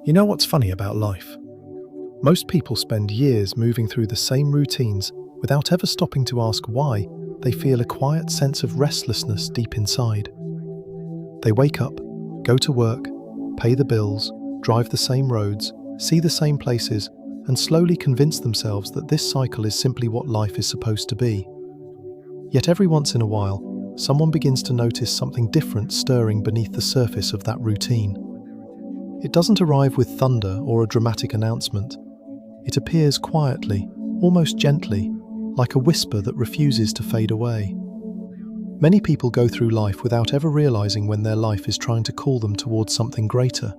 You know what's funny about life? Most people spend years moving through the same routines without ever stopping to ask why. They feel a quiet sense of restlessness deep inside. They wake up, go to work, pay the bills, drive the same roads, see the same places, and slowly convince themselves that this cycle is simply what life is supposed to be. Yet every once in a while, someone begins to notice something different stirring beneath the surface of that routine. It doesn't arrive with thunder or a dramatic announcement. It appears quietly, almost gently, like a whisper that refuses to fade away. Many people go through life without ever realizing when their life is trying to call them towards something greater.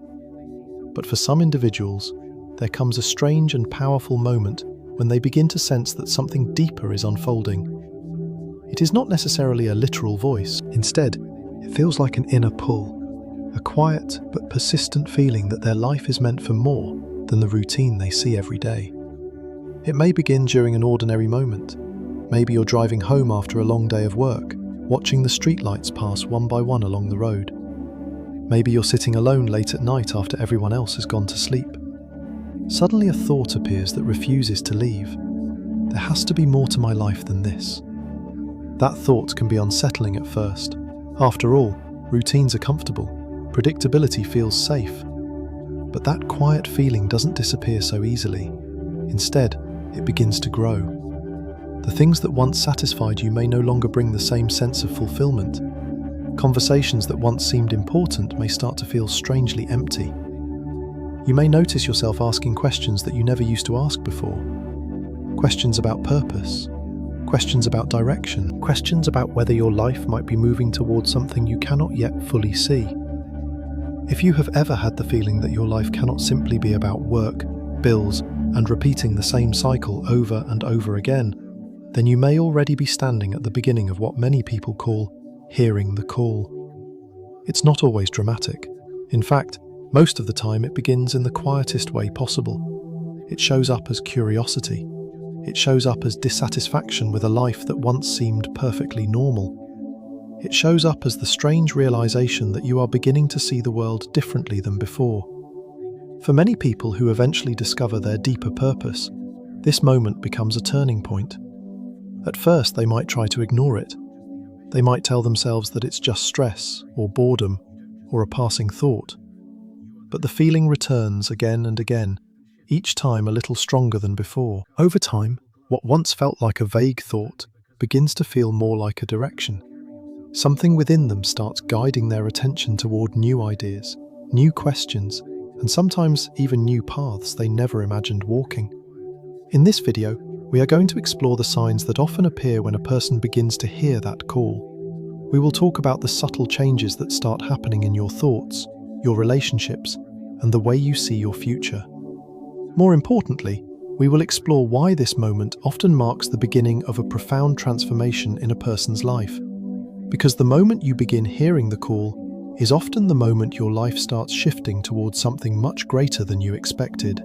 But for some individuals, there comes a strange and powerful moment when they begin to sense that something deeper is unfolding. It is not necessarily a literal voice. Instead, it feels like an inner pull, a quiet but persistent feeling that their life is meant for more than the routine they see every day. It may begin during an ordinary moment. Maybe you're driving home after a long day of work, watching the streetlights pass one by one along the road. Maybe you're sitting alone late at night after everyone else has gone to sleep. Suddenly a thought appears that refuses to leave. There has to be more to my life than this. That thought can be unsettling at first. After all, routines are comfortable. Predictability feels safe. But that quiet feeling doesn't disappear so easily. Instead, it begins to grow. The things that once satisfied you may no longer bring the same sense of fulfillment. Conversations that once seemed important may start to feel strangely empty. You may notice yourself asking questions that you never used to ask before. Questions about purpose, questions about direction, questions about whether your life might be moving towards something you cannot yet fully see. If you have ever had the feeling that your life cannot simply be about work, bills, and repeating the same cycle over and over again, then you may already be standing at the beginning of what many people call hearing the call. It's not always dramatic. In fact, most of the time it begins in the quietest way possible. It shows up as curiosity. It shows up as dissatisfaction with a life that once seemed perfectly normal. It shows up as the strange realization that you are beginning to see the world differently than before. For many people who eventually discover their deeper purpose, this moment becomes a turning point. At first, they might try to ignore it. They might tell themselves that it's just stress, or boredom, or a passing thought. But the feeling returns again and again, each time a little stronger than before. Over time, what once felt like a vague thought begins to feel more like a direction. Something within them starts guiding their attention toward new ideas, new questions, and sometimes even new paths they never imagined walking. In this video, we are going to explore the signs that often appear when a person begins to hear that call. We will talk about the subtle changes that start happening in your thoughts, your relationships, and the way you see your future. More importantly, we will explore why this moment often marks the beginning of a profound transformation in a person's life. Because the moment you begin hearing the call is often the moment your life starts shifting towards something much greater than you expected.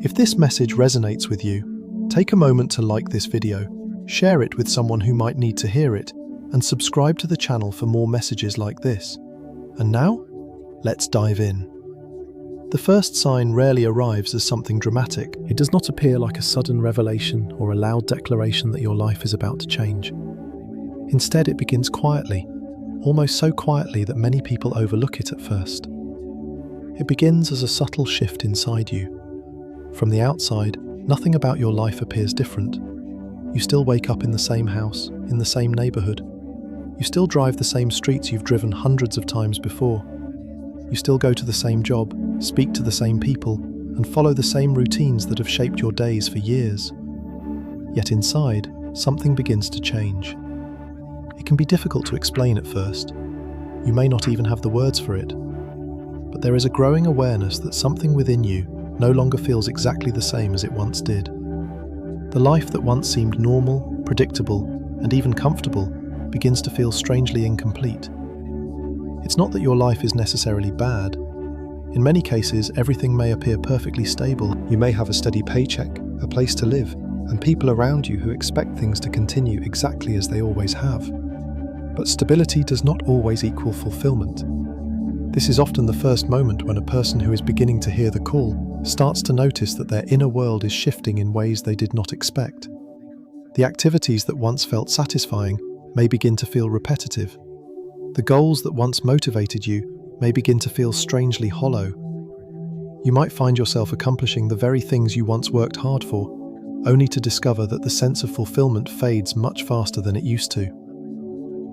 If this message resonates with you, take a moment to like this video, share it with someone who might need to hear it, and subscribe to the channel for more messages like this. And now, let's dive in. The first sign rarely arrives as something dramatic. It does not appear like a sudden revelation or a loud declaration that your life is about to change. Instead, it begins quietly, almost so quietly that many people overlook it at first. It begins as a subtle shift inside you. From the outside, nothing about your life appears different. You still wake up in the same house, in the same neighborhood. You still drive the same streets you've driven hundreds of times before. You still go to the same job, speak to the same people, and follow the same routines that have shaped your days for years. Yet inside, something begins to change. It can be difficult to explain at first. You may not even have the words for it. But there is a growing awareness that something within you no longer feels exactly the same as it once did. The life that once seemed normal, predictable, and even comfortable begins to feel strangely incomplete. It's not that your life is necessarily bad. In many cases, everything may appear perfectly stable. You may have a steady paycheck, a place to live, and people around you who expect things to continue exactly as they always have. But stability does not always equal fulfillment. This is often the first moment when a person who is beginning to hear the call starts to notice that their inner world is shifting in ways they did not expect. The activities that once felt satisfying may begin to feel repetitive. The goals that once motivated you may begin to feel strangely hollow. You might find yourself accomplishing the very things you once worked hard for, only to discover that the sense of fulfillment fades much faster than it used to.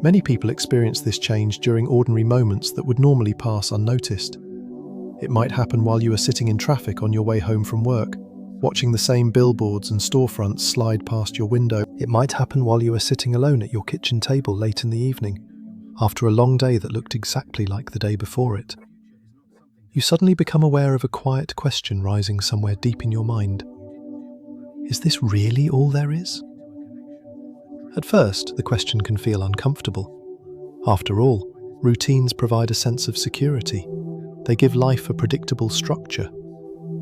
Many people experience this change during ordinary moments that would normally pass unnoticed. It might happen while you are sitting in traffic on your way home from work, watching the same billboards and storefronts slide past your window. It might happen while you are sitting alone at your kitchen table late in the evening, after a long day that looked exactly like the day before it. You suddenly become aware of a quiet question rising somewhere deep in your mind. Is this really all there is? At first, the question can feel uncomfortable. After all, routines provide a sense of security. They give life a predictable structure.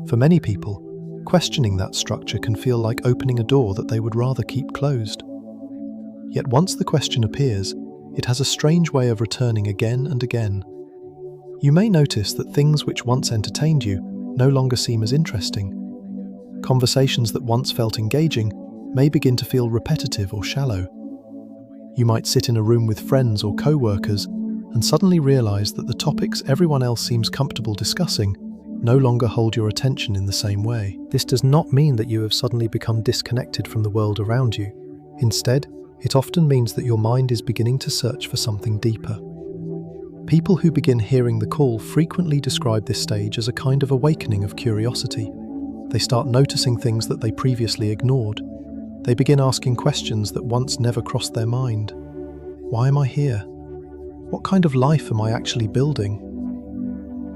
For many people, questioning that structure can feel like opening a door that they would rather keep closed. Yet once the question appears, it has a strange way of returning again and again. You may notice that things which once entertained you no longer seem as interesting. Conversations that once felt engaging may begin to feel repetitive or shallow. You might sit in a room with friends or co-workers and suddenly realize that the topics everyone else seems comfortable discussing no longer hold your attention in the same way. This does not mean that you have suddenly become disconnected from the world around you. Instead, it often means that your mind is beginning to search for something deeper. People who begin hearing the call frequently describe this stage as a kind of awakening of curiosity. They start noticing things that they previously ignored. They begin asking questions that once never crossed their mind. Why am I here? What kind of life am I actually building?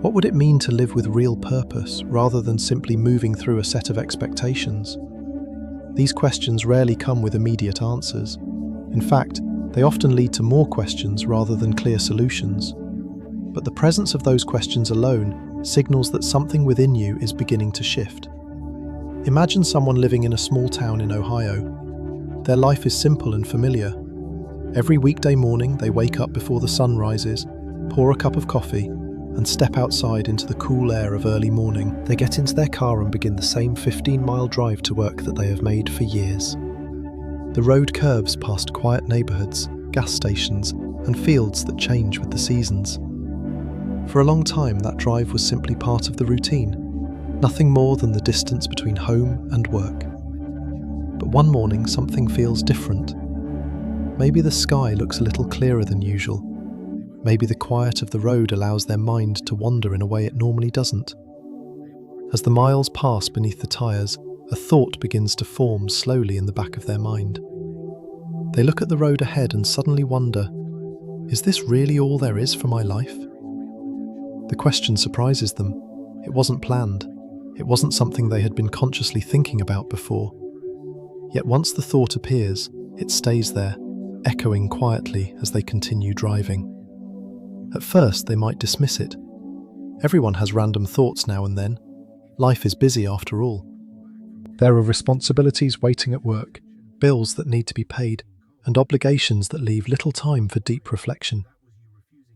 What would it mean to live with real purpose rather than simply moving through a set of expectations? These questions rarely come with immediate answers. In fact, they often lead to more questions rather than clear solutions. But the presence of those questions alone signals that something within you is beginning to shift. Imagine someone living in a small town in Ohio. Their life is simple and familiar. Every weekday morning, they wake up before the sun rises, pour a cup of coffee, and step outside into the cool air of early morning. They get into their car and begin the same 15-mile drive to work that they have made for years. The road curves past quiet neighborhoods, gas stations, and fields that change with the seasons. For a long time, that drive was simply part of the routine, nothing more than the distance between home and work. But one morning, something feels different. Maybe the sky looks a little clearer than usual. Maybe the quiet of the road allows their mind to wander in a way it normally doesn't. As the miles pass beneath the tires, a thought begins to form slowly in the back of their mind. They look at the road ahead and suddenly wonder, is this really all there is for my life? The question surprises them. It wasn't planned. It wasn't something they had been consciously thinking about before. Yet once the thought appears, it stays there, echoing quietly as they continue driving. At first, they might dismiss it. Everyone has random thoughts now and then. Life is busy after all. There are responsibilities waiting at work, bills that need to be paid, and obligations that leave little time for deep reflection.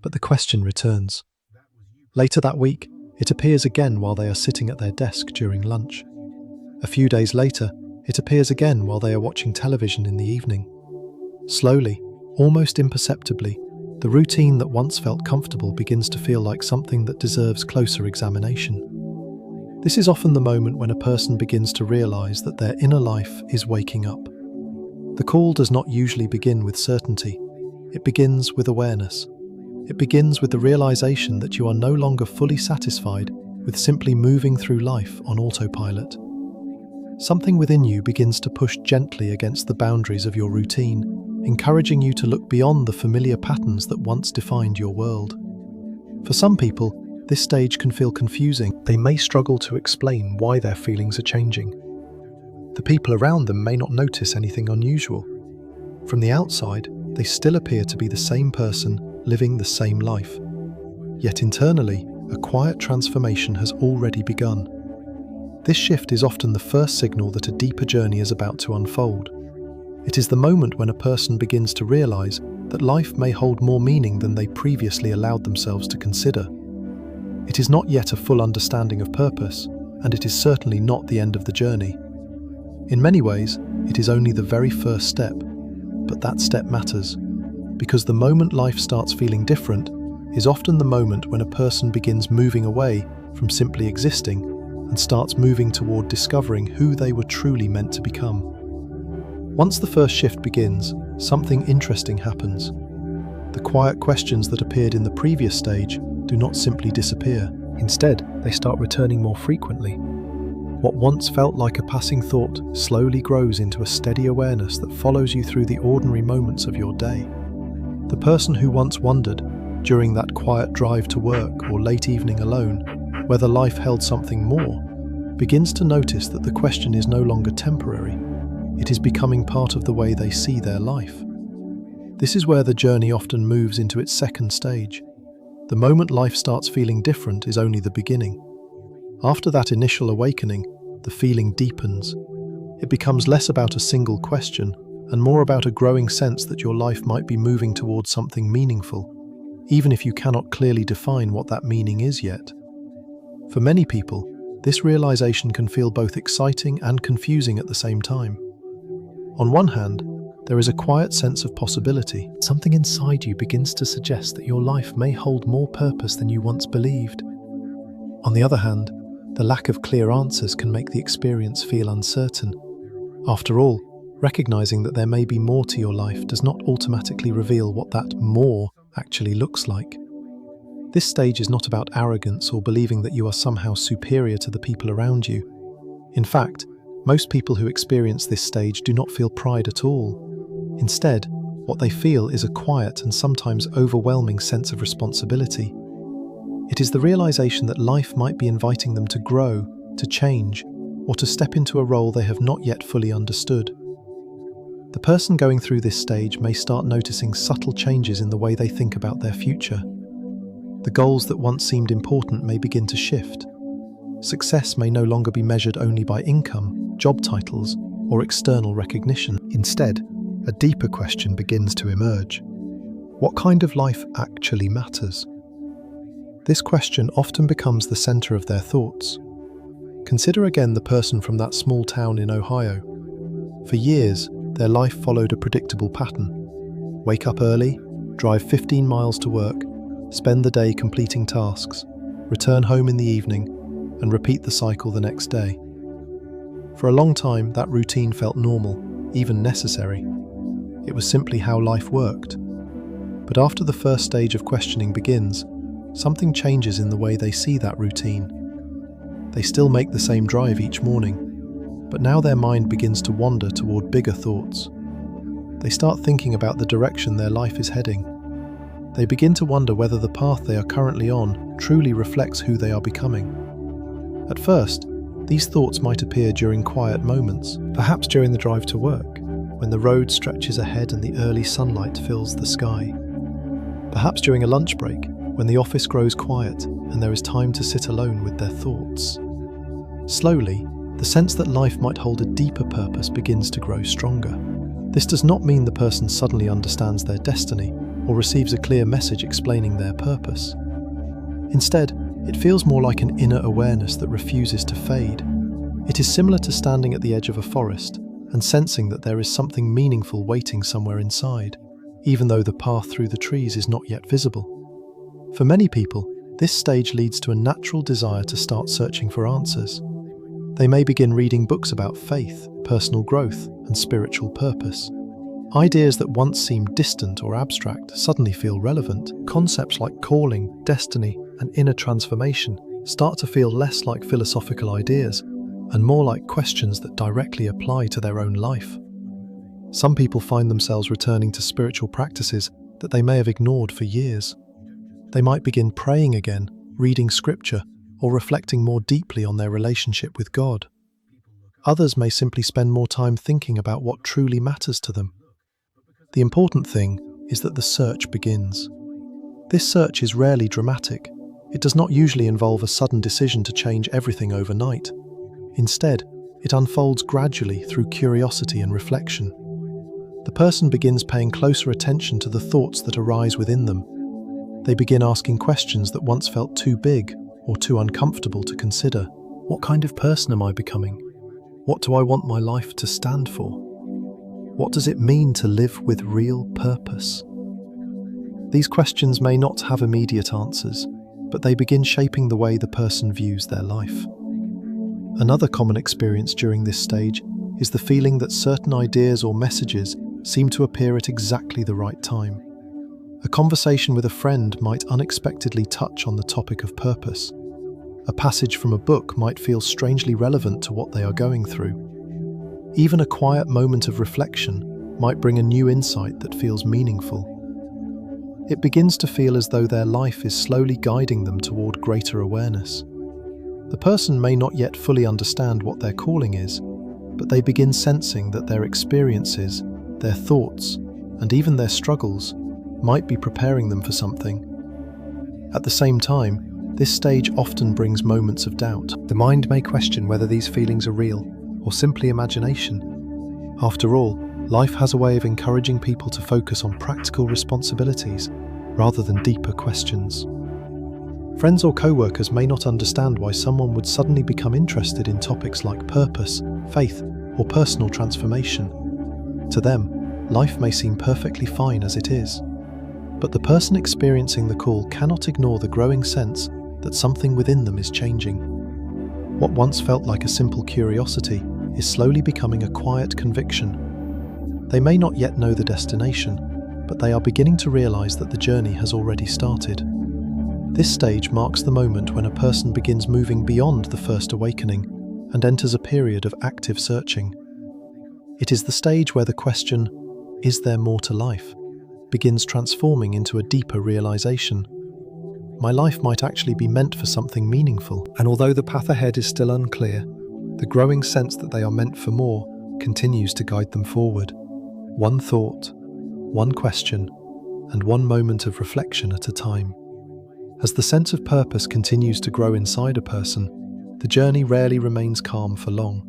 But the question returns. Later that week, it appears again while they are sitting at their desk during lunch. A few days later, it appears again while they are watching television in the evening. Slowly, almost imperceptibly, the routine that once felt comfortable begins to feel like something that deserves closer examination. This is often the moment when a person begins to realize that their inner life is waking up. The call does not usually begin with certainty. It begins with awareness. It begins with the realization that you are no longer fully satisfied with simply moving through life on autopilot. Something within you begins to push gently against the boundaries of your routine, encouraging you to look beyond the familiar patterns that once defined your world. For some people, this stage can feel confusing. They may struggle to explain why their feelings are changing. The people around them may not notice anything unusual. From the outside, they still appear to be the same person, living the same life. Yet internally, a quiet transformation has already begun. This shift is often the first signal that a deeper journey is about to unfold. It is the moment when a person begins to realize that life may hold more meaning than they previously allowed themselves to consider. It is not yet a full understanding of purpose, and it is certainly not the end of the journey. In many ways, it is only the very first step, but that step matters, because the moment life starts feeling different is often the moment when a person begins moving away from simply existing and starts moving toward discovering who they were truly meant to become. Once the first shift begins, something interesting happens. The quiet questions that appeared in the previous stage do not simply disappear. Instead, they start returning more frequently. What once felt like a passing thought slowly grows into a steady awareness that follows you through the ordinary moments of your day. The person who once wondered, during that quiet drive to work or late evening alone, whether life held something more, begins to notice that the question is no longer temporary. It is becoming part of the way they see their life. This is where the journey often moves into its second stage. The moment life starts feeling different is only the beginning. After that initial awakening, the feeling deepens. It becomes less about a single question and more about a growing sense that your life might be moving towards something meaningful, even if you cannot clearly define what that meaning is yet. For many people, this realization can feel both exciting and confusing at the same time. On one hand, there is a quiet sense of possibility. Something inside you begins to suggest that your life may hold more purpose than you once believed. On the other hand, the lack of clear answers can make the experience feel uncertain. After all, recognizing that there may be more to your life does not automatically reveal what that more actually looks like. This stage is not about arrogance or believing that you are somehow superior to the people around you. In fact, most people who experience this stage do not feel pride at all. Instead, what they feel is a quiet and sometimes overwhelming sense of responsibility. It is the realization that life might be inviting them to grow, to change, or to step into a role they have not yet fully understood. The person going through this stage may start noticing subtle changes in the way they think about their future. The goals that once seemed important may begin to shift. Success may no longer be measured only by income, job titles, or external recognition. Instead, a deeper question begins to emerge. What kind of life actually matters? This question often becomes the center of their thoughts. Consider again the person from that small town in Ohio. For years, their life followed a predictable pattern. Wake up early, drive 15 miles to work, spend the day completing tasks, return home in the evening, and repeat the cycle the next day. For a long time, that routine felt normal, even necessary. It was simply how life worked. But after the first stage of questioning begins, something changes in the way they see that routine. They still make the same drive each morning, but now their mind begins to wander toward bigger thoughts. They start thinking about the direction their life is heading. They begin to wonder whether the path they are currently on truly reflects who they are becoming. At first, these thoughts might appear during quiet moments, perhaps during the drive to work, when the road stretches ahead and the early sunlight fills the sky. Perhaps during a lunch break, when the office grows quiet and there is time to sit alone with their thoughts. Slowly, the sense that life might hold a deeper purpose begins to grow stronger. This does not mean the person suddenly understands their destiny or receives a clear message explaining their purpose. Instead, it feels more like an inner awareness that refuses to fade. It is similar to standing at the edge of a forest and sensing that there is something meaningful waiting somewhere inside, even though the path through the trees is not yet visible. For many people, this stage leads to a natural desire to start searching for answers. They may begin reading books about faith, personal growth, and spiritual purpose. Ideas that once seemed distant or abstract suddenly feel relevant. Concepts like calling, destiny, and inner transformation start to feel less like philosophical ideas and more like questions that directly apply to their own life. Some people find themselves returning to spiritual practices that they may have ignored for years. They might begin praying again, reading scripture, or reflecting more deeply on their relationship with God. Others may simply spend more time thinking about what truly matters to them. The important thing is that the search begins. This search is rarely dramatic. It does not usually involve a sudden decision to change everything overnight. Instead, it unfolds gradually through curiosity and reflection. The person begins paying closer attention to the thoughts that arise within them. They begin asking questions that once felt too big or too uncomfortable to consider. What kind of person am I becoming? What do I want my life to stand for? What does it mean to live with real purpose? These questions may not have immediate answers, but they begin shaping the way the person views their life. Another common experience during this stage is the feeling that certain ideas or messages seem to appear at exactly the right time. A conversation with a friend might unexpectedly touch on the topic of purpose. A passage from a book might feel strangely relevant to what they are going through. Even a quiet moment of reflection might bring a new insight that feels meaningful. It begins to feel as though their life is slowly guiding them toward greater awareness. The person may not yet fully understand what their calling is, but they begin sensing that their experiences, their thoughts, and even their struggles might be preparing them for something. At the same time, this stage often brings moments of doubt. The mind may question whether these feelings are real or simply imagination. After all, life has a way of encouraging people to focus on practical responsibilities rather than deeper questions. Friends or co-workers may not understand why someone would suddenly become interested in topics like purpose, faith, or personal transformation. To them, life may seem perfectly fine as it is. But the person experiencing the call cannot ignore the growing sense that something within them is changing. What once felt like a simple curiosity is slowly becoming a quiet conviction. They may not yet know the destination, but they are beginning to realize that the journey has already started. This stage marks the moment when a person begins moving beyond the first awakening and enters a period of active searching. It is the stage where the question, "Is there more to life?" begins transforming into a deeper realization. My life might actually be meant for something meaningful. And although the path ahead is still unclear, the growing sense that they are meant for more continues to guide them forward. One thought, one question, and one moment of reflection at a time. As the sense of purpose continues to grow inside a person, the journey rarely remains calm for long.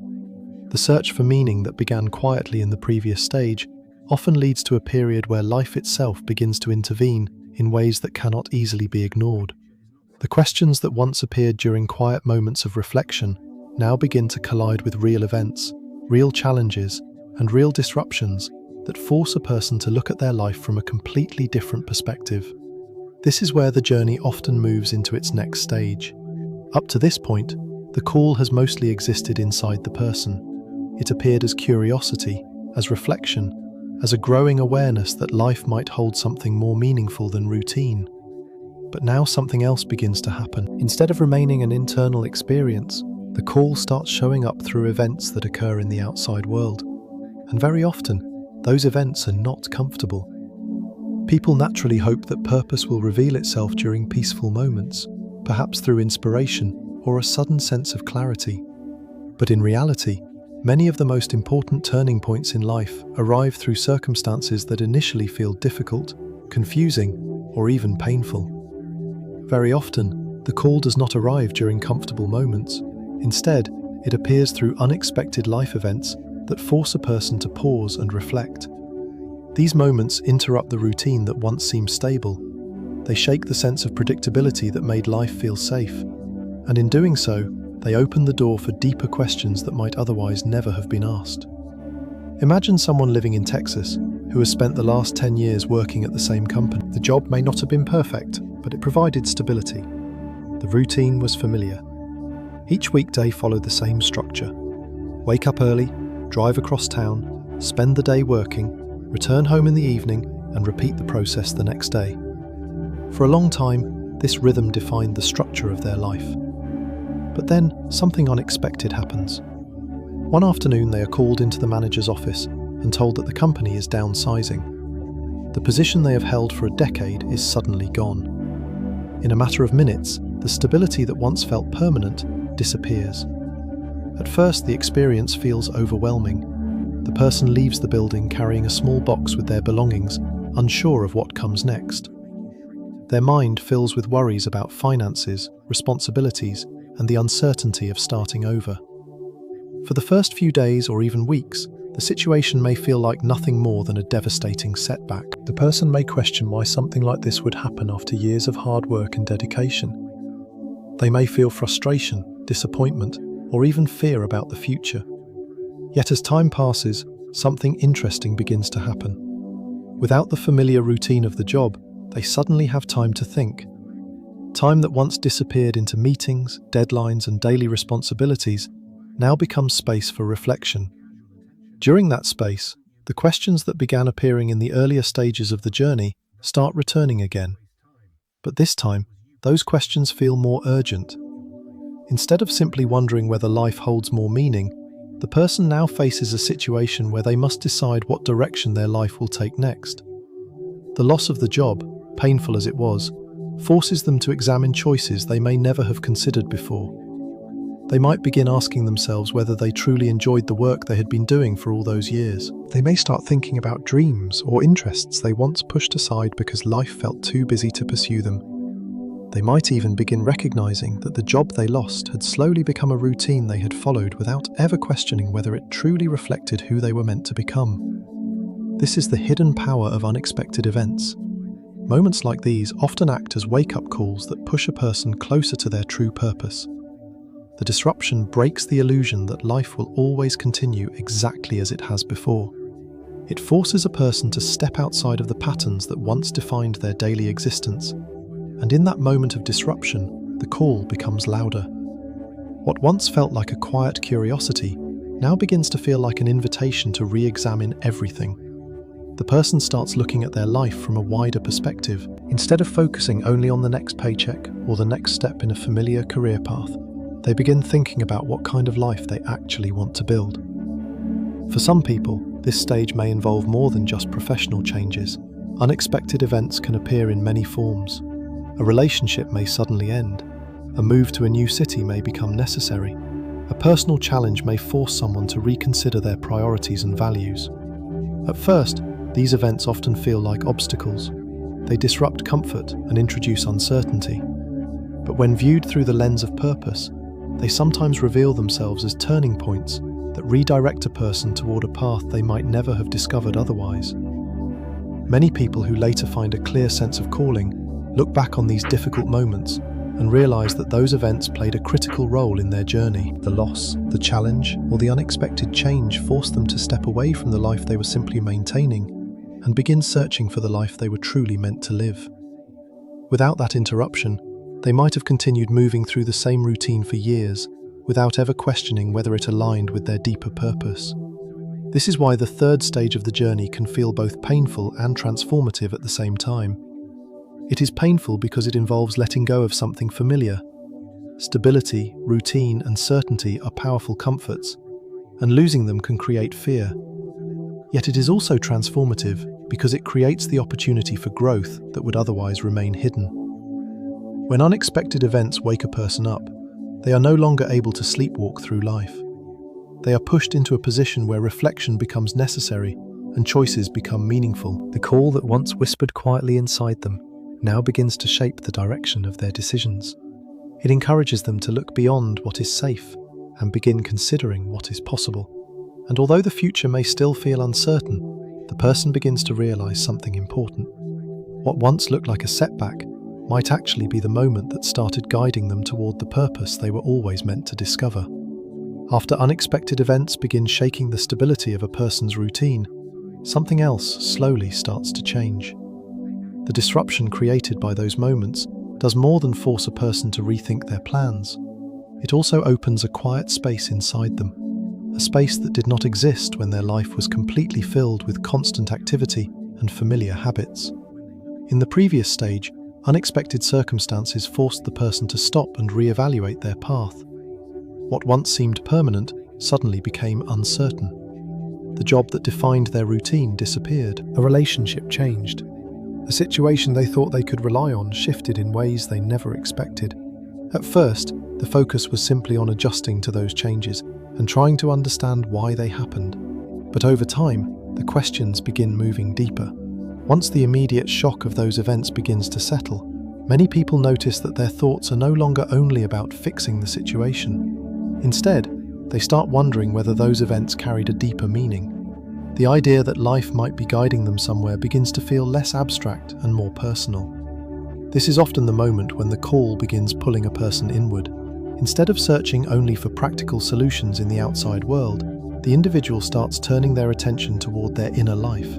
The search for meaning that began quietly in the previous stage often leads to a period where life itself begins to intervene in ways that cannot easily be ignored. The questions that once appeared during quiet moments of reflection now begin to collide with real events, real challenges, and real disruptions that force a person to look at their life from a completely different perspective. This is where the journey often moves into its next stage. Up to this point, the call has mostly existed inside the person. It appeared as curiosity, as reflection, as a growing awareness that life might hold something more meaningful than routine. But now something else begins to happen. Instead of remaining an internal experience, the call starts showing up through events that occur in the outside world. And very often, those events are not comfortable. People naturally hope that purpose will reveal itself during peaceful moments, perhaps through inspiration or a sudden sense of clarity. But in reality, many of the most important turning points in life arrive through circumstances that initially feel difficult, confusing, or even painful. Very often, the call does not arrive during comfortable moments. Instead, it appears through unexpected life events that force a person to pause and reflect. These moments interrupt the routine that once seemed stable. They shake the sense of predictability that made life feel safe. And in doing so, they open the door for deeper questions that might otherwise never have been asked. Imagine someone living in Texas who has spent the last 10 years working at the same company. The job may not have been perfect, but it provided stability. The routine was familiar. Each weekday followed the same structure. Wake up early, drive across town, spend the day working, return home in the evening, and repeat the process the next day. For a long time, this rhythm defined the structure of their life. But then, something unexpected happens. One afternoon, they are called into the manager's office and told that the company is downsizing. The position they have held for a decade is suddenly gone. In a matter of minutes, the stability that once felt permanent disappears. At first, the experience feels overwhelming. The person leaves the building carrying a small box with their belongings, unsure of what comes next. Their mind fills with worries about finances, responsibilities, and the uncertainty of starting over. For the first few days or even weeks, the situation may feel like nothing more than a devastating setback. The person may question why something like this would happen after years of hard work and dedication. They may feel frustration, disappointment, or even fear about the future. Yet as time passes, something interesting begins to happen. Without the familiar routine of the job, they suddenly have time to think. Time that once disappeared into meetings, deadlines, and daily responsibilities now becomes space for reflection. During that space, the questions that began appearing in the earlier stages of the journey start returning again. But this time, those questions feel more urgent. Instead of simply wondering whether life holds more meaning, the person now faces a situation where they must decide what direction their life will take next. The loss of the job, painful as it was, forces them to examine choices they may never have considered before. They might begin asking themselves whether they truly enjoyed the work they had been doing for all those years. They may start thinking about dreams or interests they once pushed aside because life felt too busy to pursue them. They might even begin recognizing that the job they lost had slowly become a routine they had followed without ever questioning whether it truly reflected who they were meant to become. This is the hidden power of unexpected events. Moments like these often act as wake-up calls that push a person closer to their true purpose. The disruption breaks the illusion that life will always continue exactly as it has before. It forces a person to step outside of the patterns that once defined their daily existence. And in that moment of disruption, the call becomes louder. What once felt like a quiet curiosity now begins to feel like an invitation to re-examine everything. The person starts looking at their life from a wider perspective, instead of focusing only on the next paycheck or the next step in a familiar career path. They begin thinking about what kind of life they actually want to build. For some people, this stage may involve more than just professional changes. Unexpected events can appear in many forms. A relationship may suddenly end. A move to a new city may become necessary. A personal challenge may force someone to reconsider their priorities and values. At first, these events often feel like obstacles. They disrupt comfort and introduce uncertainty. But when viewed through the lens of purpose, they sometimes reveal themselves as turning points that redirect a person toward a path they might never have discovered otherwise. Many people who later find a clear sense of calling look back on these difficult moments and realize that those events played a critical role in their journey. The loss, the challenge, or the unexpected change forced them to step away from the life they were simply maintaining and begin searching for the life they were truly meant to live. Without that interruption, they might have continued moving through the same routine for years, without ever questioning whether it aligned with their deeper purpose. This is why the third stage of the journey can feel both painful and transformative at the same time. It is painful because it involves letting go of something familiar. Stability, routine, and certainty are powerful comforts, and losing them can create fear. Yet it is also transformative because it creates the opportunity for growth that would otherwise remain hidden. When unexpected events wake a person up, they are no longer able to sleepwalk through life. They are pushed into a position where reflection becomes necessary and choices become meaningful. The call that once whispered quietly inside them now begins to shape the direction of their decisions. It encourages them to look beyond what is safe and begin considering what is possible. And although the future may still feel uncertain, the person begins to realize something important. What once looked like a setback might actually be the moment that started guiding them toward the purpose they were always meant to discover. After unexpected events begin shaking the stability of a person's routine, something else slowly starts to change. The disruption created by those moments does more than force a person to rethink their plans. It also opens a quiet space inside them, a space that did not exist when their life was completely filled with constant activity and familiar habits. In the previous stage, unexpected circumstances forced the person to stop and re-evaluate their path. What once seemed permanent suddenly became uncertain. The job that defined their routine disappeared. A relationship changed. A situation they thought they could rely on shifted in ways they never expected. At first, the focus was simply on adjusting to those changes and trying to understand why they happened. But over time, the questions begin moving deeper. Once the immediate shock of those events begins to settle, many people notice that their thoughts are no longer only about fixing the situation. Instead, they start wondering whether those events carried a deeper meaning. The idea that life might be guiding them somewhere begins to feel less abstract and more personal. This is often the moment when the call begins pulling a person inward. Instead of searching only for practical solutions in the outside world, the individual starts turning their attention toward their inner life.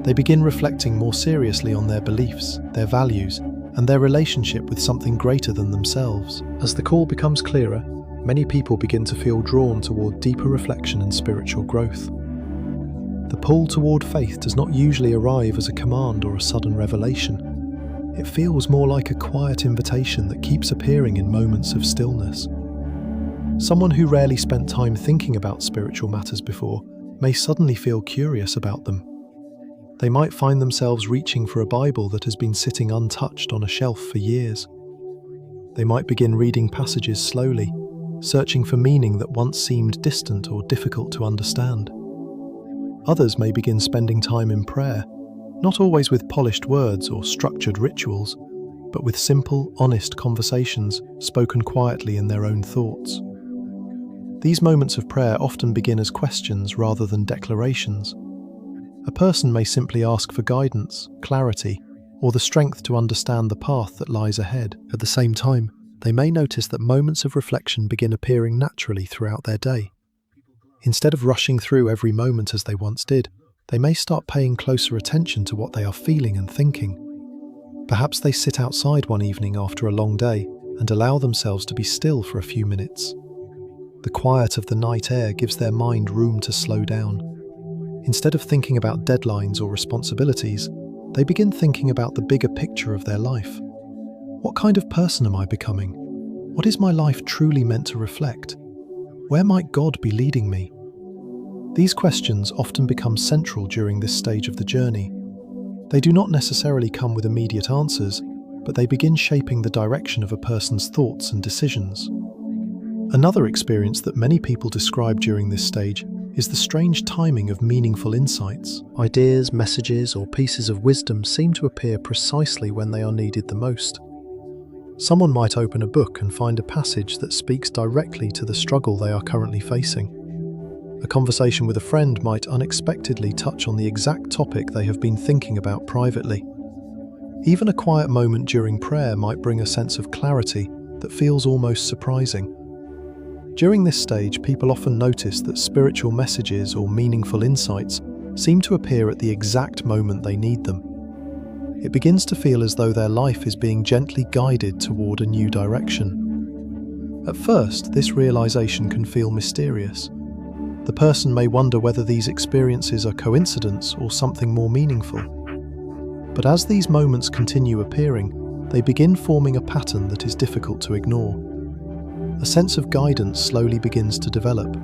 They begin reflecting more seriously on their beliefs, their values, and their relationship with something greater than themselves. As the call becomes clearer, many people begin to feel drawn toward deeper reflection and spiritual growth. The pull toward faith does not usually arrive as a command or a sudden revelation. It feels more like a quiet invitation that keeps appearing in moments of stillness. Someone who rarely spent time thinking about spiritual matters before may suddenly feel curious about them. They might find themselves reaching for a Bible that has been sitting untouched on a shelf for years. They might begin reading passages slowly, searching for meaning that once seemed distant or difficult to understand. Others may begin spending time in prayer, not always with polished words or structured rituals, but with simple, honest conversations spoken quietly in their own thoughts. These moments of prayer often begin as questions rather than declarations. A person may simply ask for guidance, clarity, or the strength to understand the path that lies ahead. At the same time, they may notice that moments of reflection begin appearing naturally throughout their day. Instead of rushing through every moment as they once did, they may start paying closer attention to what they are feeling and thinking. Perhaps they sit outside one evening after a long day and allow themselves to be still for a few minutes. The quiet of the night air gives their mind room to slow down. Instead of thinking about deadlines or responsibilities, they begin thinking about the bigger picture of their life. What kind of person am I becoming? What is my life truly meant to reflect? Where might God be leading me? These questions often become central during this stage of the journey. They do not necessarily come with immediate answers, but they begin shaping the direction of a person's thoughts and decisions. Another experience that many people describe during this stage is the strange timing of meaningful insights. Ideas, messages, or pieces of wisdom seem to appear precisely when they are needed the most. Someone might open a book and find a passage that speaks directly to the struggle they are currently facing. A conversation with a friend might unexpectedly touch on the exact topic they have been thinking about privately. Even a quiet moment during prayer might bring a sense of clarity that feels almost surprising. During this stage, people often notice that spiritual messages or meaningful insights seem to appear at the exact moment they need them. It begins to feel as though their life is being gently guided toward a new direction. At first, this realization can feel mysterious. The person may wonder whether these experiences are coincidence or something more meaningful. But as these moments continue appearing, they begin forming a pattern that is difficult to ignore. A sense of guidance slowly begins to develop.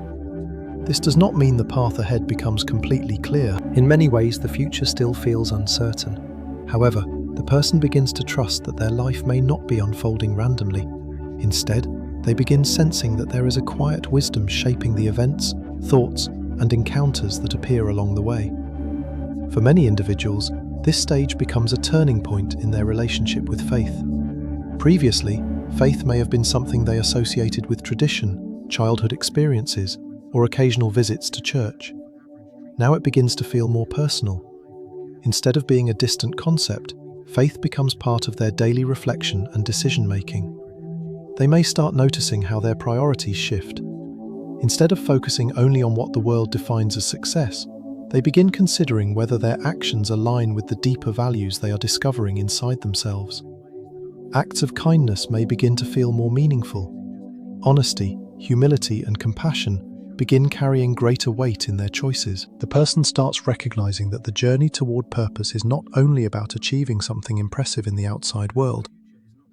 This does not mean the path ahead becomes completely clear. In many ways, the future still feels uncertain. However, the person begins to trust that their life may not be unfolding randomly. Instead, they begin sensing that there is a quiet wisdom shaping the events, thoughts, and encounters that appear along the way. For many individuals, this stage becomes a turning point in their relationship with faith. Previously, faith may have been something they associated with tradition, childhood experiences, or occasional visits to church. Now it begins to feel more personal. Instead of being a distant concept, faith becomes part of their daily reflection and decision-making. They may start noticing how their priorities shift. Instead of focusing only on what the world defines as success, they begin considering whether their actions align with the deeper values they are discovering inside themselves. Acts of kindness may begin to feel more meaningful. Honesty, humility, and compassion begin carrying greater weight in their choices. The person starts recognizing that the journey toward purpose is not only about achieving something impressive in the outside world,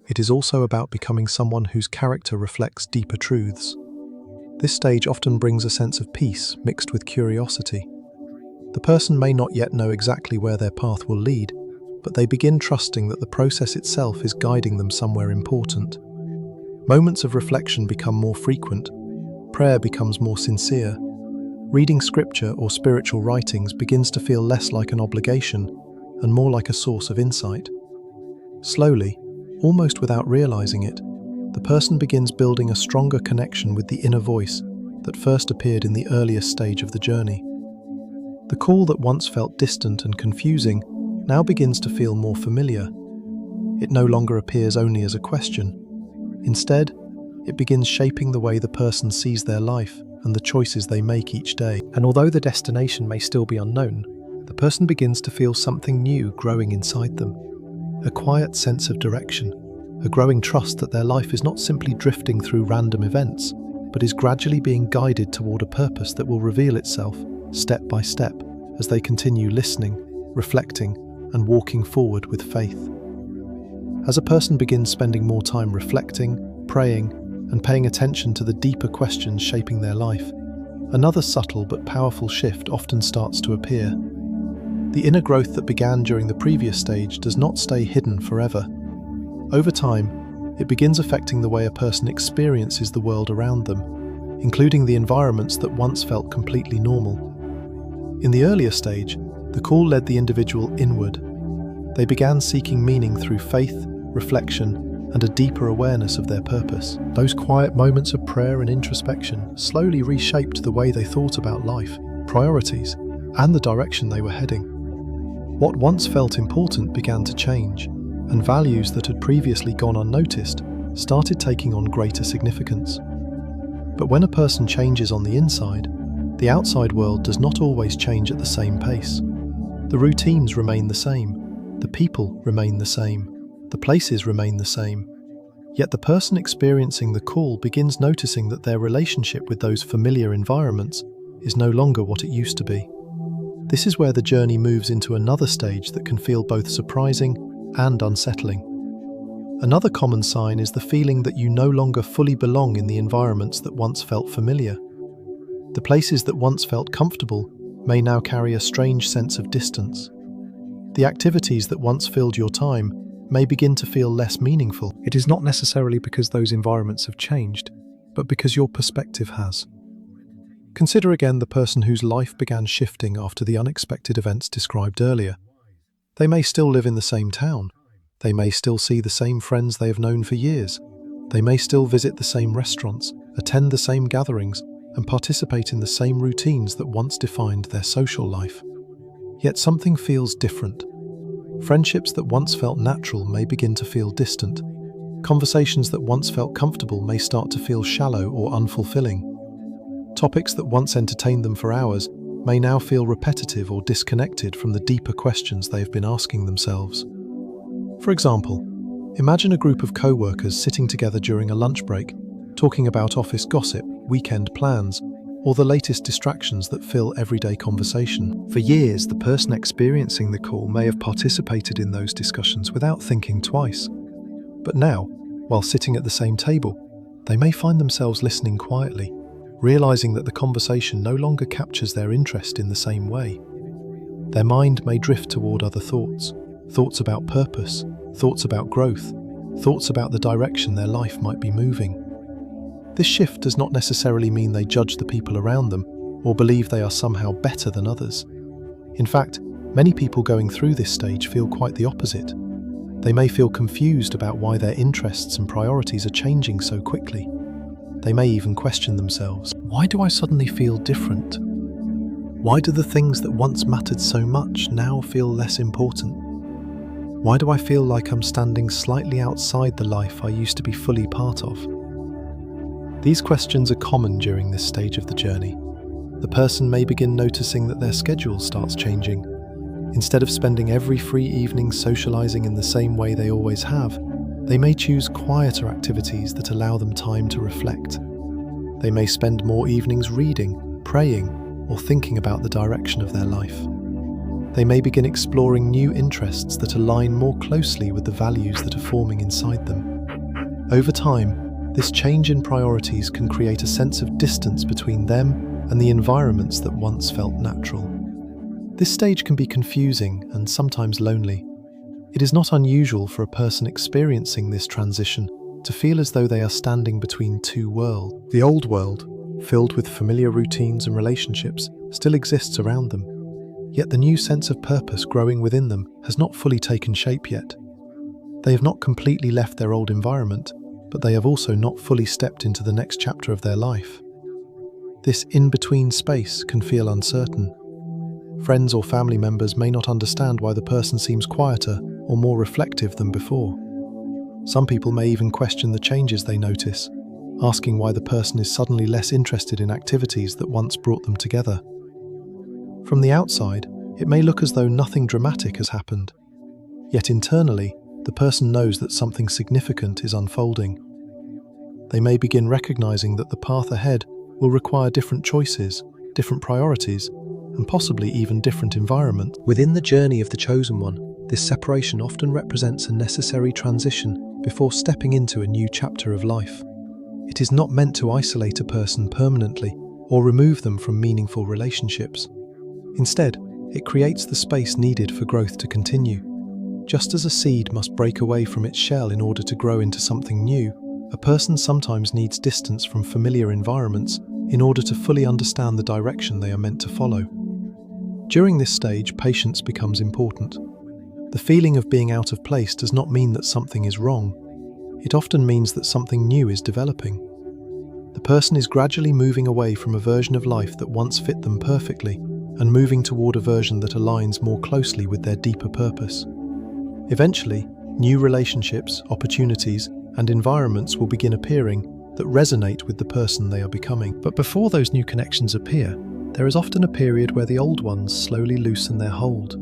it is also about becoming someone whose character reflects deeper truths. This stage often brings a sense of peace mixed with curiosity. The person may not yet know exactly where their path will lead, but they begin trusting that the process itself is guiding them somewhere important. Moments of reflection become more frequent. Prayer becomes more sincere. Reading scripture or spiritual writings begins to feel less like an obligation and more like a source of insight. Slowly, almost without realizing it, the person begins building a stronger connection with the inner voice that first appeared in the earliest stage of the journey. The call that once felt distant and confusing now begins to feel more familiar. It no longer appears only as a question. Instead, it begins shaping the way the person sees their life and the choices they make each day. And although the destination may still be unknown, the person begins to feel something new growing inside them. A quiet sense of direction, a growing trust that their life is not simply drifting through random events, but is gradually being guided toward a purpose that will reveal itself, step by step, as they continue listening, reflecting, and walking forward with faith. As a person begins spending more time reflecting, praying, and paying attention to the deeper questions shaping their life, another subtle but powerful shift often starts to appear. The inner growth that began during the previous stage does not stay hidden forever. Over time, it begins affecting the way a person experiences the world around them, including the environments that once felt completely normal. In the earlier stage, the call led the individual inward. They began seeking meaning through faith, reflection, and a deeper awareness of their purpose. Those quiet moments of prayer and introspection slowly reshaped the way they thought about life, priorities, and the direction they were heading. What once felt important began to change, and values that had previously gone unnoticed started taking on greater significance. But when a person changes on the inside, the outside world does not always change at the same pace. The routines remain the same, the people remain the same, the places remain the same. Yet the person experiencing the call begins noticing that their relationship with those familiar environments is no longer what it used to be. This is where the journey moves into another stage that can feel both surprising and unsettling. Another common sign is the feeling that you no longer fully belong in the environments that once felt familiar. The places that once felt comfortable may now carry a strange sense of distance. The activities that once filled your time may begin to feel less meaningful. It is not necessarily because those environments have changed, but because your perspective has. Consider again the person whose life began shifting after the unexpected events described earlier. They may still live in the same town. They may still see the same friends they have known for years. They may still visit the same restaurants, attend the same gatherings, and participate in the same routines that once defined their social life. Yet something feels different. Friendships that once felt natural may begin to feel distant. Conversations that once felt comfortable may start to feel shallow or unfulfilling. Topics that once entertained them for hours may now feel repetitive or disconnected from the deeper questions they have been asking themselves. For example, imagine a group of co-workers sitting together during a lunch break, talking about office gossip, weekend plans, or the latest distractions that fill everyday conversation. For years, the person experiencing the call may have participated in those discussions without thinking twice. But now, while sitting at the same table, they may find themselves listening quietly, realizing that the conversation no longer captures their interest in the same way. Their mind may drift toward other thoughts, thoughts about purpose, thoughts about growth, thoughts about the direction their life might be moving. This shift does not necessarily mean they judge the people around them or believe they are somehow better than others. In fact, many people going through this stage feel quite the opposite. They may feel confused about why their interests and priorities are changing so quickly. They may even question themselves. Why do I suddenly feel different? Why do the things that once mattered so much now feel less important? Why do I feel like I'm standing slightly outside the life I used to be fully part of? These questions are common during this stage of the journey. The person may begin noticing that their schedule starts changing. Instead of spending every free evening socializing in the same way they always have, they may choose quieter activities that allow them time to reflect. They may spend more evenings reading, praying, or thinking about the direction of their life. They may begin exploring new interests that align more closely with the values that are forming inside them. Over time, this change in priorities can create a sense of distance between them and the environments that once felt natural. This stage can be confusing and sometimes lonely. It is not unusual for a person experiencing this transition to feel as though they are standing between two worlds. The old world, filled with familiar routines and relationships, still exists around them. Yet the new sense of purpose growing within them has not fully taken shape yet. They have not completely left their old environment, but they have also not fully stepped into the next chapter of their life. This in-between space can feel uncertain. Friends or family members may not understand why the person seems quieter or more reflective than before. Some people may even question the changes they notice, asking why the person is suddenly less interested in activities that once brought them together. From the outside, it may look as though nothing dramatic has happened. Yet internally, the person knows that something significant is unfolding. They may begin recognizing that the path ahead will require different choices, different priorities, and possibly even different environments. Within the journey of the chosen one, this separation often represents a necessary transition before stepping into a new chapter of life. It is not meant to isolate a person permanently or remove them from meaningful relationships. Instead, it creates the space needed for growth to continue. Just as a seed must break away from its shell in order to grow into something new, a person sometimes needs distance from familiar environments in order to fully understand the direction they are meant to follow. During this stage, patience becomes important. The feeling of being out of place does not mean that something is wrong. It often means that something new is developing. The person is gradually moving away from a version of life that once fit them perfectly and moving toward a version that aligns more closely with their deeper purpose. Eventually, new relationships, opportunities, and environments will begin appearing that resonate with the person they are becoming. But before those new connections appear, there is often a period where the old ones slowly loosen their hold.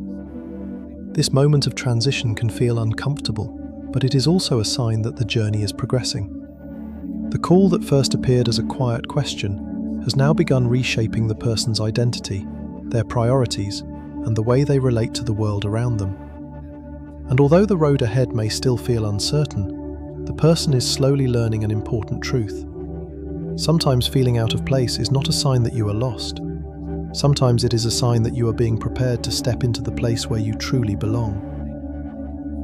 This moment of transition can feel uncomfortable, but it is also a sign that the journey is progressing. The call that first appeared as a quiet question has now begun reshaping the person's identity, their priorities, and the way they relate to the world around them. And although the road ahead may still feel uncertain, the person is slowly learning an important truth. Sometimes feeling out of place is not a sign that you are lost. Sometimes it is a sign that you are being prepared to step into the place where you truly belong.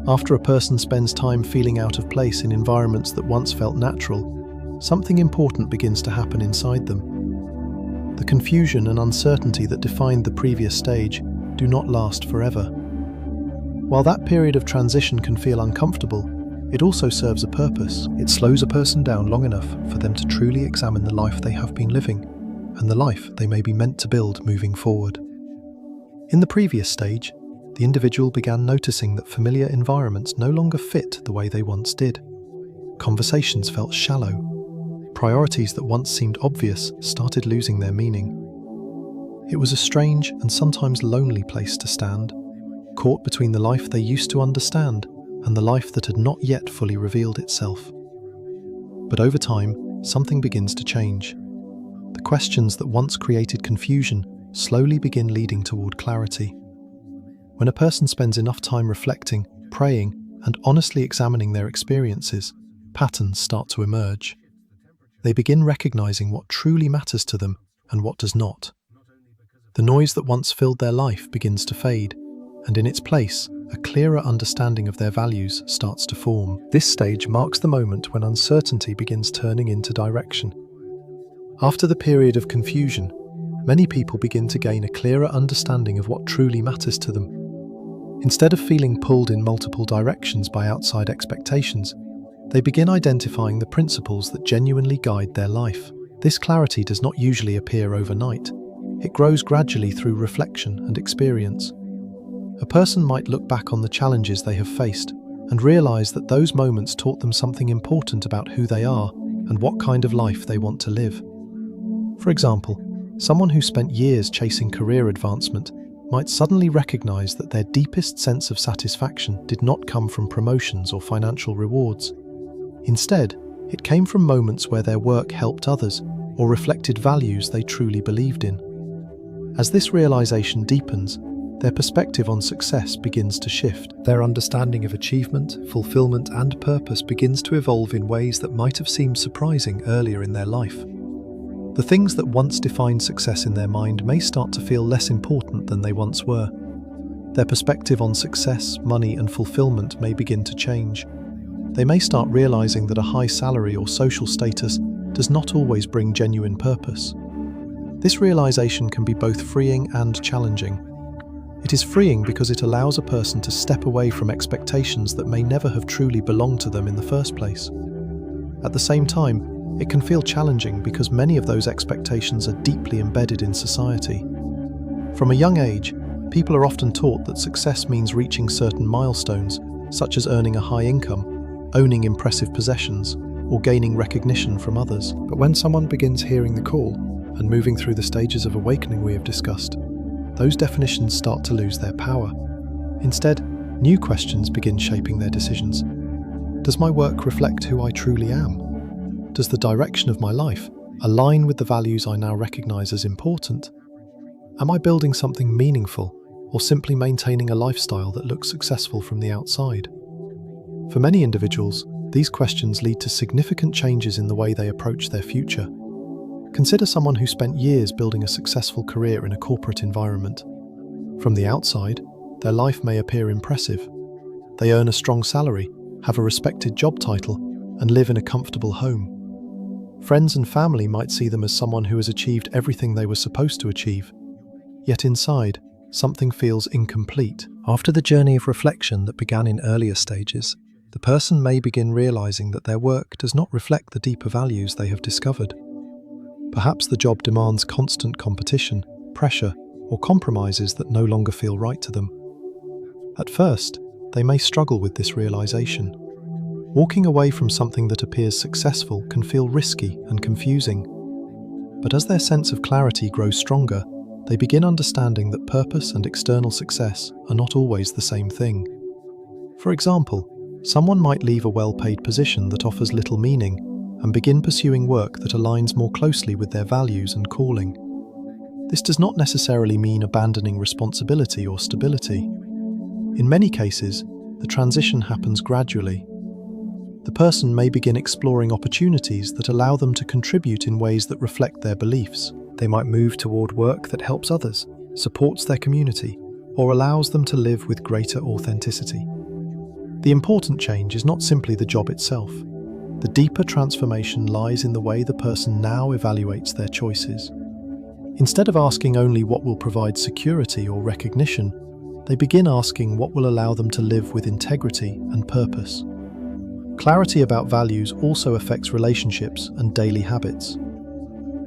After a person spends time feeling out of place in environments that once felt natural, something important begins to happen inside them. The confusion and uncertainty that defined the previous stage do not last forever. While that period of transition can feel uncomfortable, it also serves a purpose. It slows a person down long enough for them to truly examine the life they have been living and the life they may be meant to build moving forward. In the previous stage, the individual began noticing that familiar environments no longer fit the way they once did. Conversations felt shallow. Priorities that once seemed obvious started losing their meaning. It was a strange and sometimes lonely place to stand, caught between the life they used to understand and the life that had not yet fully revealed itself. But over time, something begins to change. The questions that once created confusion slowly begin leading toward clarity. When a person spends enough time reflecting, praying, and honestly examining their experiences, patterns start to emerge. They begin recognizing what truly matters to them and what does not. The noise that once filled their life begins to fade, and in its place, a clearer understanding of their values starts to form. This stage marks the moment when uncertainty begins turning into direction. After the period of confusion, many people begin to gain a clearer understanding of what truly matters to them. Instead of feeling pulled in multiple directions by outside expectations, they begin identifying the principles that genuinely guide their life. This clarity does not usually appear overnight. It grows gradually through reflection and experience. A person might look back on the challenges they have faced and realize that those moments taught them something important about who they are and what kind of life they want to live. For example, someone who spent years chasing career advancement might suddenly recognize that their deepest sense of satisfaction did not come from promotions or financial rewards. Instead, it came from moments where their work helped others or reflected values they truly believed in. As this realization deepens, their perspective on success begins to shift. Their understanding of achievement, fulfillment, and purpose begins to evolve in ways that might have seemed surprising earlier in their life. The things that once defined success in their mind may start to feel less important than they once were. Their perspective on success, money, and fulfillment may begin to change. They may start realizing that a high salary or social status does not always bring genuine purpose. This realization can be both freeing and challenging. It is freeing because it allows a person to step away from expectations that may never have truly belonged to them in the first place. At the same time, it can feel challenging because many of those expectations are deeply embedded in society. From a young age, people are often taught that success means reaching certain milestones, such as earning a high income, owning impressive possessions, or gaining recognition from others. But when someone begins hearing the call and moving through the stages of awakening we have discussed, those definitions start to lose their power. Instead, new questions begin shaping their decisions. Does my work reflect who I truly am? Does the direction of my life align with the values I now recognize as important? Am I building something meaningful, or simply maintaining a lifestyle that looks successful from the outside? For many individuals, these questions lead to significant changes in the way they approach their future. Consider someone who spent years building a successful career in a corporate environment. From the outside, their life may appear impressive. They earn a strong salary, have a respected job title, and live in a comfortable home. Friends and family might see them as someone who has achieved everything they were supposed to achieve. Yet inside, something feels incomplete. After the journey of reflection that began in earlier stages, the person may begin realizing that their work does not reflect the deeper values they have discovered. Perhaps the job demands constant competition, pressure, or compromises that no longer feel right to them. At first, they may struggle with this realization. Walking away from something that appears successful can feel risky and confusing. But as their sense of clarity grows stronger, they begin understanding that purpose and external success are not always the same thing. For example, someone might leave a well-paid position that offers little meaning and begin pursuing work that aligns more closely with their values and calling. This does not necessarily mean abandoning responsibility or stability. In many cases, the transition happens gradually. The person may begin exploring opportunities that allow them to contribute in ways that reflect their beliefs. They might move toward work that helps others, supports their community, or allows them to live with greater authenticity. The important change is not simply the job itself. The deeper transformation lies in the way the person now evaluates their choices. Instead of asking only what will provide security or recognition, they begin asking what will allow them to live with integrity and purpose. Clarity about values also affects relationships and daily habits.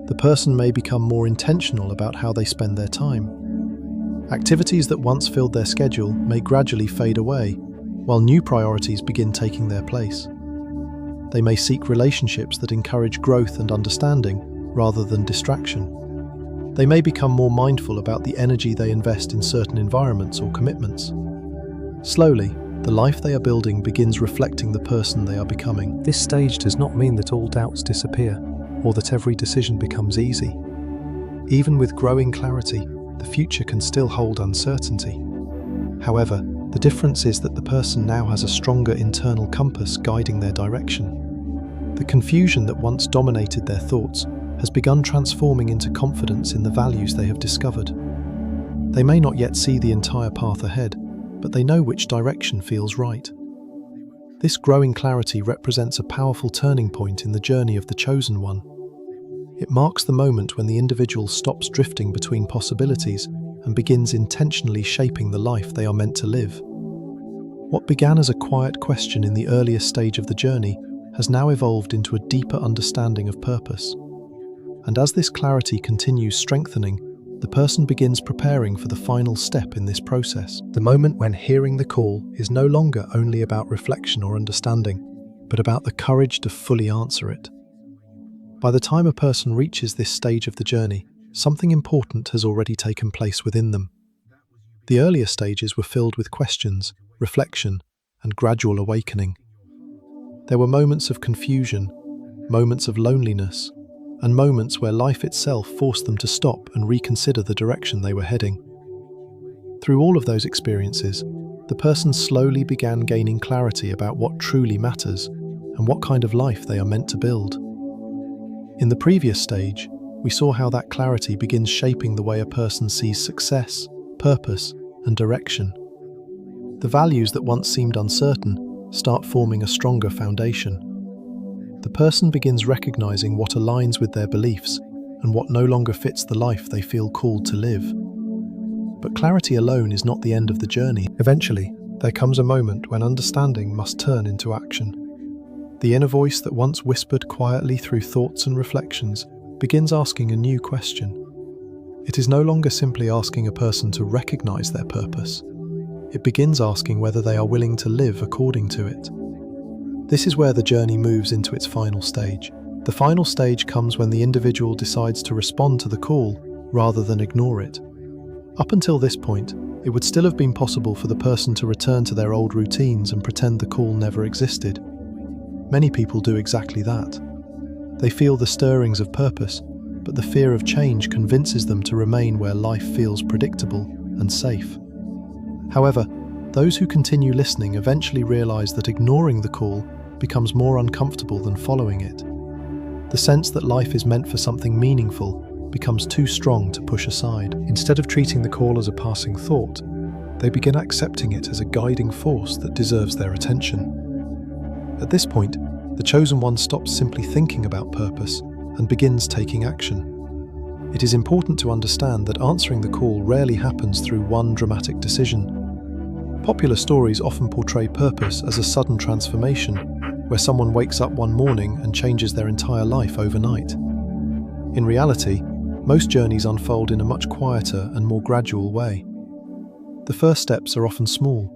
The person may become more intentional about how they spend their time. Activities that once filled their schedule may gradually fade away, while new priorities begin taking their place. They may seek relationships that encourage growth and understanding rather than distraction. They may become more mindful about the energy they invest in certain environments or commitments. Slowly, the life they are building begins reflecting the person they are becoming. This stage does not mean that all doubts disappear, or that every decision becomes easy. Even with growing clarity, the future can still hold uncertainty. However, the difference is that the person now has a stronger internal compass guiding their direction. The confusion that once dominated their thoughts has begun transforming into confidence in the values they have discovered. They may not yet see the entire path ahead, but they know which direction feels right. This growing clarity represents a powerful turning point in the journey of the chosen one. It marks the moment when the individual stops drifting between possibilities and begins intentionally shaping the life they are meant to live. What began as a quiet question in the earliest stage of the journey has now evolved into a deeper understanding of purpose. And as this clarity continues strengthening, the person begins preparing for the final step in this process. The moment when hearing the call is no longer only about reflection or understanding, but about the courage to fully answer it. By the time a person reaches this stage of the journey, something important has already taken place within them. The earlier stages were filled with questions, reflection, and gradual awakening. There were moments of confusion, moments of loneliness, and moments where life itself forced them to stop and reconsider the direction they were heading. Through all of those experiences, the person slowly began gaining clarity about what truly matters and what kind of life they are meant to build. In the previous stage, we saw how that clarity begins shaping the way a person sees success, purpose, and direction. The values that once seemed uncertain start forming a stronger foundation. The person begins recognizing what aligns with their beliefs and what no longer fits the life they feel called to live. But clarity alone is not the end of the journey. Eventually, there comes a moment when understanding must turn into action. The inner voice that once whispered quietly through thoughts and reflections begins asking a new question. It is no longer simply asking a person to recognize their purpose. It begins asking whether they are willing to live according to it. This is where the journey moves into its final stage. The final stage comes when the individual decides to respond to the call rather than ignore it. Up until this point, it would still have been possible for the person to return to their old routines and pretend the call never existed. Many people do exactly that. They feel the stirrings of purpose, but the fear of change convinces them to remain where life feels predictable and safe. However, those who continue listening eventually realize that ignoring the call becomes more uncomfortable than following it. The sense that life is meant for something meaningful becomes too strong to push aside. Instead of treating the call as a passing thought, they begin accepting it as a guiding force that deserves their attention. At this point, the chosen one stops simply thinking about purpose and begins taking action. It is important to understand that answering the call rarely happens through one dramatic decision. Popular stories often portray purpose as a sudden transformation, where someone wakes up one morning and changes their entire life overnight. In reality, most journeys unfold in a much quieter and more gradual way. The first steps are often small.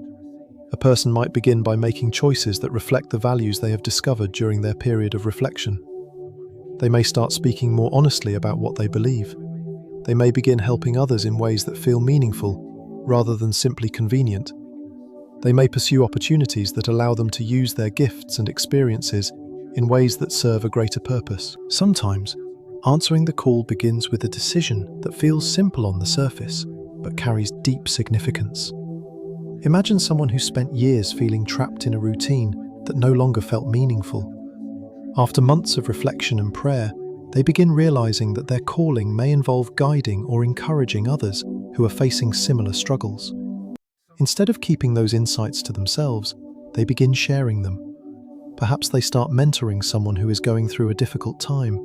A person might begin by making choices that reflect the values they have discovered during their period of reflection. They may start speaking more honestly about what they believe. They may begin helping others in ways that feel meaningful, rather than simply convenient. They may pursue opportunities that allow them to use their gifts and experiences in ways that serve a greater purpose. Sometimes, answering the call begins with a decision that feels simple on the surface, but carries deep significance. Imagine someone who spent years feeling trapped in a routine that no longer felt meaningful. After months of reflection and prayer, they begin realizing that their calling may involve guiding or encouraging others who are facing similar struggles. Instead of keeping those insights to themselves, they begin sharing them. Perhaps they start mentoring someone who is going through a difficult time.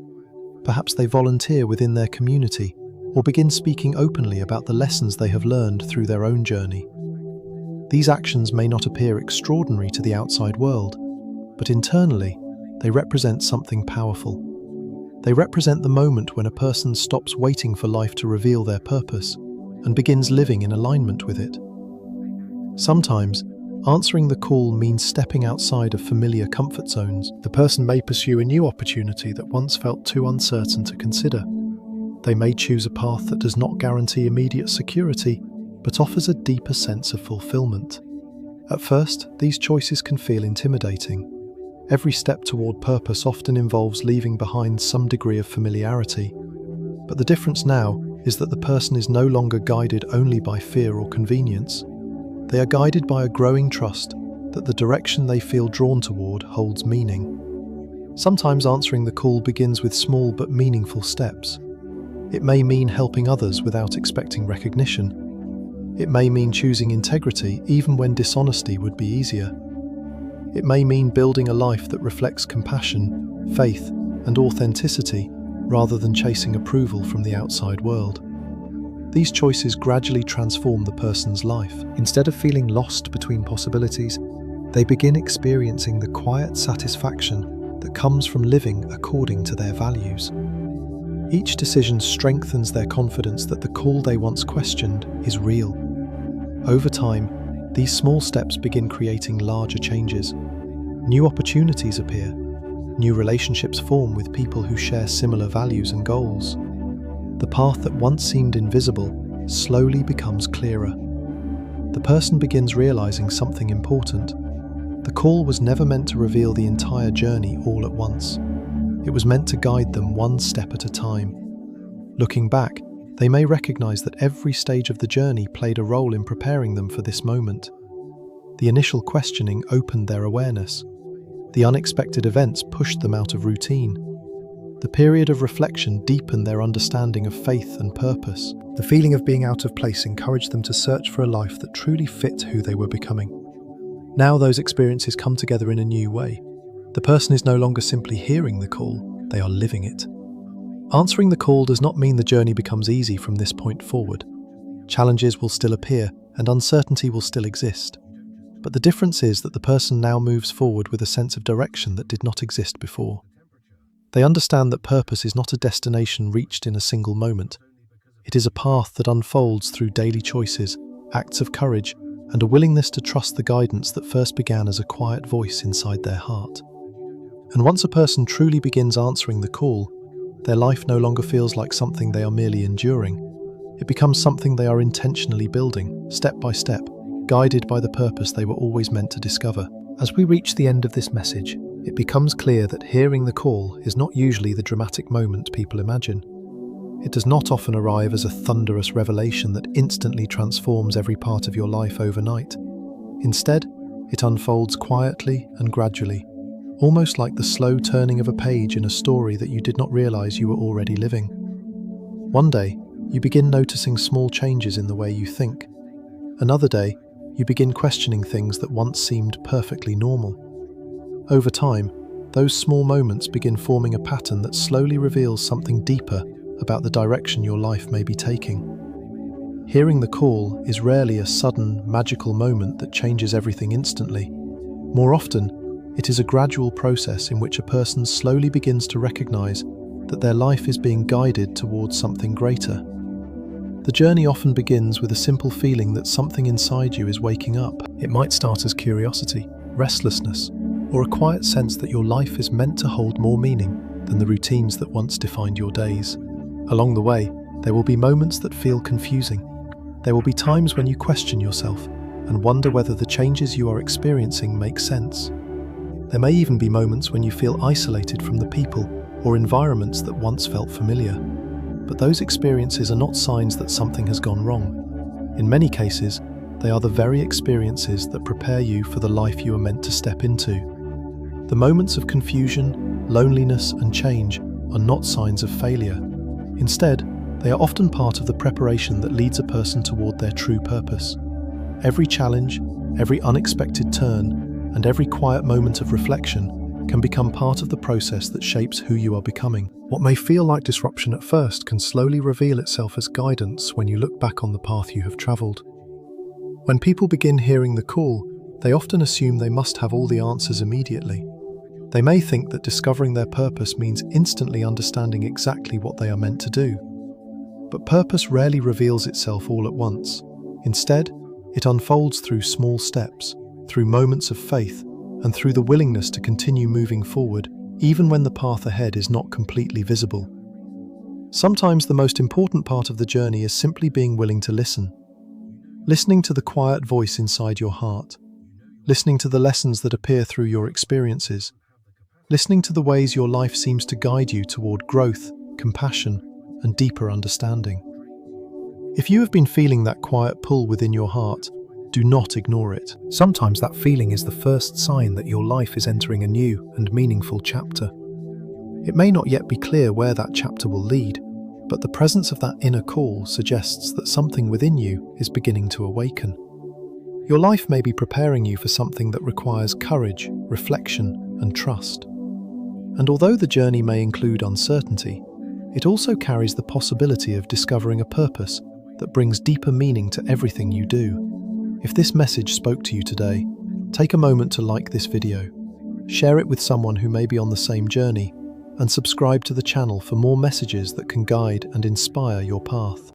Perhaps they volunteer within their community or begin speaking openly about the lessons they have learned through their own journey. These actions may not appear extraordinary to the outside world, but internally, they represent something powerful. They represent the moment when a person stops waiting for life to reveal their purpose and begins living in alignment with it. Sometimes, answering the call means stepping outside of familiar comfort zones. The person may pursue a new opportunity that once felt too uncertain to consider. They may choose a path that does not guarantee immediate security, but offers a deeper sense of fulfillment. At first, these choices can feel intimidating. Every step toward purpose often involves leaving behind some degree of familiarity. But the difference now is that the person is no longer guided only by fear or convenience. They are guided by a growing trust that the direction they feel drawn toward holds meaning. Sometimes answering the call begins with small but meaningful steps. It may mean helping others without expecting recognition. It may mean choosing integrity even when dishonesty would be easier. It may mean building a life that reflects compassion, faith, and authenticity rather than chasing approval from the outside world. These choices gradually transform the person's life. Instead of feeling lost between possibilities, they begin experiencing the quiet satisfaction that comes from living according to their values. Each decision strengthens their confidence that the call they once questioned is real. Over time, these small steps begin creating larger changes. New opportunities appear. New relationships form with people who share similar values and goals. The path that once seemed invisible slowly becomes clearer. The person begins realizing something important. The call was never meant to reveal the entire journey all at once. It was meant to guide them one step at a time. Looking back, they may recognize that every stage of the journey played a role in preparing them for this moment. The initial questioning opened their awareness. The unexpected events pushed them out of routine. The period of reflection deepened their understanding of faith and purpose. The feeling of being out of place encouraged them to search for a life that truly fit who they were becoming. Now those experiences come together in a new way. The person is no longer simply hearing the call, they are living it. Answering the call does not mean the journey becomes easy from this point forward. Challenges will still appear and uncertainty will still exist. But the difference is that the person now moves forward with a sense of direction that did not exist before. They understand that purpose is not a destination reached in a single moment. It is a path that unfolds through daily choices, acts of courage, and a willingness to trust the guidance that first began as a quiet voice inside their heart. And once a person truly begins answering the call, their life no longer feels like something they are merely enduring. It becomes something they are intentionally building, step by step, guided by the purpose they were always meant to discover. As we reach the end of this message, it becomes clear that hearing the call is not usually the dramatic moment people imagine. It does not often arrive as a thunderous revelation that instantly transforms every part of your life overnight. Instead, it unfolds quietly and gradually, almost like the slow turning of a page in a story that you did not realize you were already living. One day, you begin noticing small changes in the way you think. Another day, you begin questioning things that once seemed perfectly normal. Over time, those small moments begin forming a pattern that slowly reveals something deeper about the direction your life may be taking. Hearing the call is rarely a sudden, magical moment that changes everything instantly. More often, it is a gradual process in which a person slowly begins to recognize that their life is being guided towards something greater. The journey often begins with a simple feeling that something inside you is waking up. It might start as curiosity, restlessness, or a quiet sense that your life is meant to hold more meaning than the routines that once defined your days. Along the way, there will be moments that feel confusing. There will be times when you question yourself and wonder whether the changes you are experiencing make sense. There may even be moments when you feel isolated from the people or environments that once felt familiar. But those experiences are not signs that something has gone wrong. In many cases, they are the very experiences that prepare you for the life you are meant to step into. The moments of confusion, loneliness, and change are not signs of failure. Instead, they are often part of the preparation that leads a person toward their true purpose. Every challenge, every unexpected turn, and every quiet moment of reflection can become part of the process that shapes who you are becoming. What may feel like disruption at first can slowly reveal itself as guidance when you look back on the path you have traveled. When people begin hearing the call, they often assume they must have all the answers immediately. They may think that discovering their purpose means instantly understanding exactly what they are meant to do. But purpose rarely reveals itself all at once. Instead, it unfolds through small steps, through moments of faith, and through the willingness to continue moving forward, even when the path ahead is not completely visible. Sometimes the most important part of the journey is simply being willing to listen. Listening to the quiet voice inside your heart. Listening to the lessons that appear through your experiences. Listening to the ways your life seems to guide you toward growth, compassion, and deeper understanding. If you have been feeling that quiet pull within your heart, do not ignore it. Sometimes that feeling is the first sign that your life is entering a new and meaningful chapter. It may not yet be clear where that chapter will lead, but the presence of that inner call suggests that something within you is beginning to awaken. Your life may be preparing you for something that requires courage, reflection, and trust. And although the journey may include uncertainty, it also carries the possibility of discovering a purpose that brings deeper meaning to everything you do. If this message spoke to you today, take a moment to like this video, share it with someone who may be on the same journey, and subscribe to the channel for more messages that can guide and inspire your path.